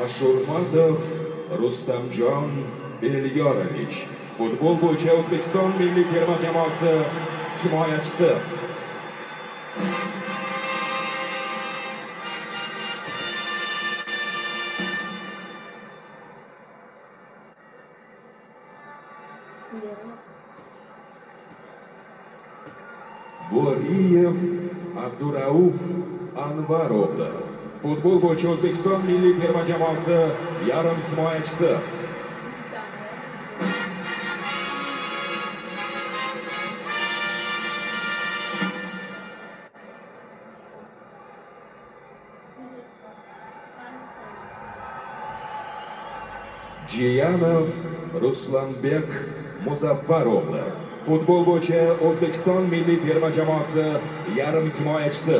Ashurmatov Rustamjon Elyorovich, futbol bo'yicha O'zbekiston milliy terma jamoasi himoyachisi. Bo'riyev Abdurauf Anvar o'g'li, futbol bo'yicha O'zbekiston milliy terma jamoasi yarim himoyachisi. Jiyanov Ruslanbek Muzaffar o'g'li, futbol bo'yicha O'zbekiston milliy terma jamoasi yarim himoyachisi.